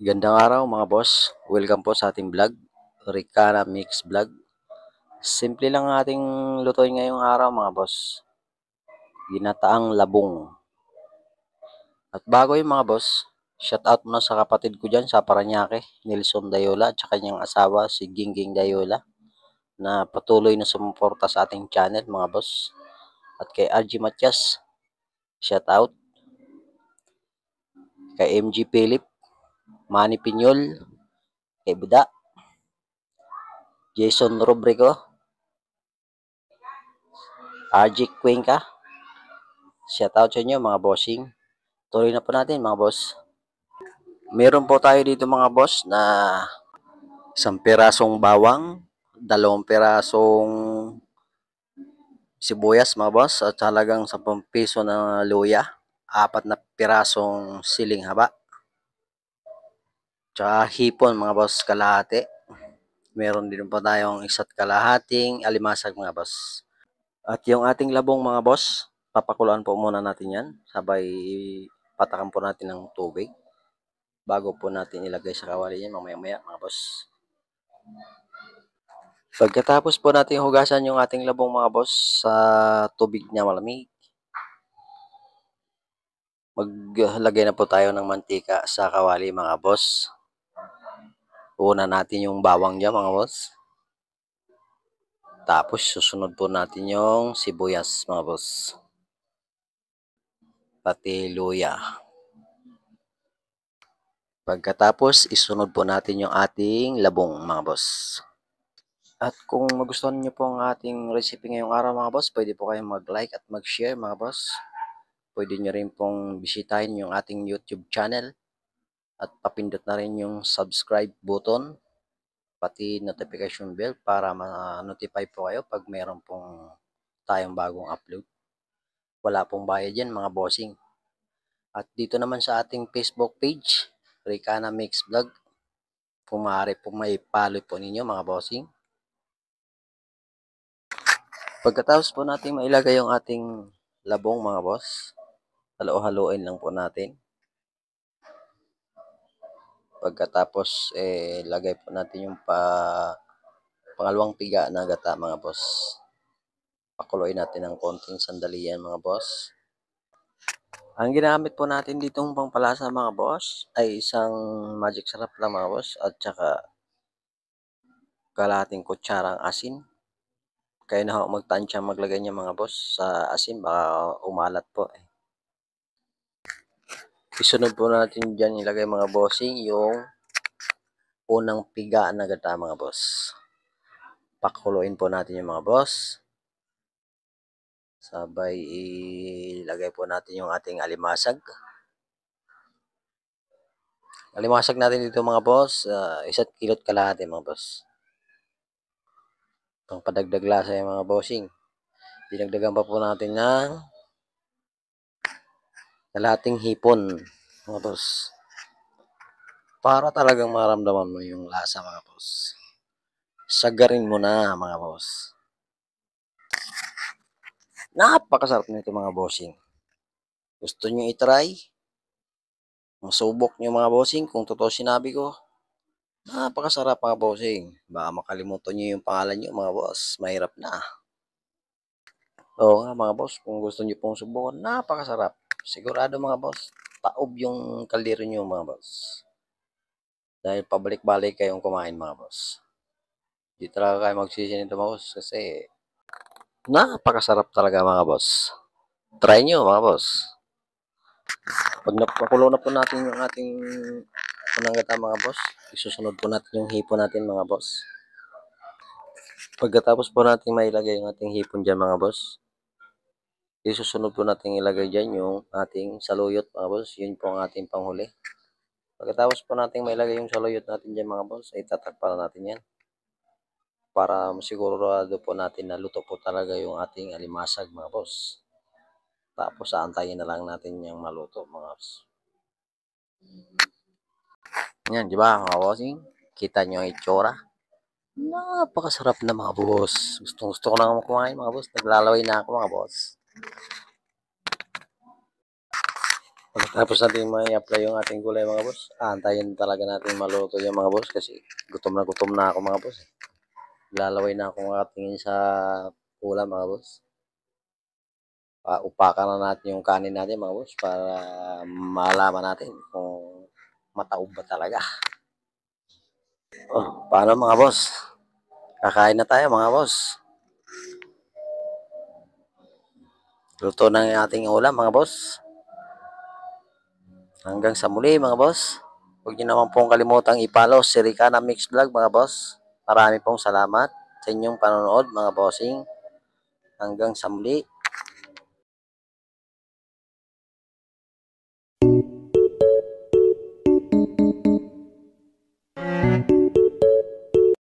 Gandang araw mga boss. Welcome po sa ating vlog, Ricana Mix Vlog. Simple lang ang ating lutuin ngayong araw mga boss. Ginataang labong. At bago yung mga boss, shout out muna sa kapatid ko dyan sa Paranaque, Nelson Dayola, at sa kanyang asawa si Gingging Dayola na patuloy na sumuporta sa ating channel mga boss. At kay RG Matias, shout out. Kay MG Philip, Manny Pinyol, kay Buda, Jason Robrico, RG Cuenca, shout out sa inyo mga bossing. Tuloy na po natin mga boss. Meron po tayo dito mga boss na 1 pirasong bawang, 2 pirasong sibuyas mga boss, at halagang 10 piso na luya, 4 pirasong siling haba, tsaka hipon mga boss kalahati. Meron din po tayong 1 kalahating alimasag mga boss. At yung ating labong mga boss, papakuluan po muna natin yan. Sabay patakan po natin ng tubig bago po natin ilagay sa kawali yan mamaya-maya mga boss. Pagkatapos po natin hugasan yung ating labong mga boss sa tubig na malamig, maglagay na po tayo ng mantika sa kawali mga boss. Una natin yung bawang dyan mga boss. Tapos susunod po natin yung sibuyas mga boss. Pati luya. Pagkatapos isunod po natin yung ating labong mga boss. At kung magustuhan niyo po ang ating recipe ngayong araw mga boss, pwede po kayong mag-like at mag-share mga boss. Pwede nyo rin pong bisitahin yung ating YouTube channel at papindot na rin yung subscribe button, pati notification bell para ma-notify po kayo pag meron pong tayong bagong upload. Wala pong bayad yan mga bossing. At dito naman sa ating Facebook page, Ricana Mix Vlog, kung maaari po may follow po ninyo mga bossing. Pagkatapos po natin mailagay yung ating labong mga boss, halo-haloin lang po natin. Pagkatapos lagay po natin yung pangalawang piga na gata mga boss. Pakuloyin natin ng konting sandali yan mga boss. Ang ginamit po natin ditong pangpalasa mga boss ay isang magic sarap lang mga boss, at saka kalahating kutsarang asin. Kaya na ho magtansya maglagay niya mga boss sa asin, baka umalat po Isunod po natin dyan ilagay mga bossing yung unang piga na gata mga boss. Pakuloyin po natin yung mga boss. Sabay ilagay po natin yung ating alimasag. Alimasag natin dito mga boss, 1 kilot kalahati mga boss. Pang padagdag lasa yung mga bossing. Dinagdagan pa po natin ng kalahating hipon mga boss. Para talagang maramdaman mo yung lasa mga boss. Sagarin mo na mga boss. Napakasarap nito mga bossing. Gusto nyo i-try? Masubok nyo mga bossing kung totoo sinabi ko. Napakasarap mga bossing. Baka makalimutan nyo yung pangalan nyo mga boss. Mahirap na. Oo nga mga boss, kung gusto nyo pong subukan, napakasarap. Sigurado mga boss, taob yung kaldero nyo mga boss. Dahil pabalik-balik kayong kumain mga boss. Di talaga kayo magsisi nito mga boss kasi napakasarap talaga mga boss. Try nyo mga boss. Pag napakulo na po natin yung ating unang gata mga boss, isusunod po natin yung hipon natin mga boss. Pagkatapos po natin mailagay yung ating hipon dyan mga boss, isusunod po natin ilagay dyan yung ating saluyot mga boss. Yun po ang ating panghuli. Pagkatapos po natin mailagay yung saluyot natin dyan mga boss, ay tatakpan natin yan. Para masigurado po natin na luto po talaga yung ating alimasag mga boss. Tapos aantayin na lang natin yung maluto mga boss. Yan, di ba mga bossing? Kita nyo ang itsura. Napakasarap na mga boss. Gusto ko na kumain mga boss. Naglalaway na ako mga boss. Pagkatapos natin may apply yung ating gulay mga boss, antayin talaga natin maluto yung mga boss kasi gutom na ako mga boss. Lalaway na ako makatingin sa ulam mga boss. Upakan na natin yung kanin natin mga boss para malaman natin kung mataob ba talaga. Oh, paano mga boss? Kakain na tayo mga boss. Luto na yung ating ulam mga boss. Hanggang sa muli mga boss. Huwag niyo naman pong kalimutang i-follow si Ricana Mix Vlog mga boss. Marami pong salamat sa inyong panonood mga bossing. Hanggang sa muli.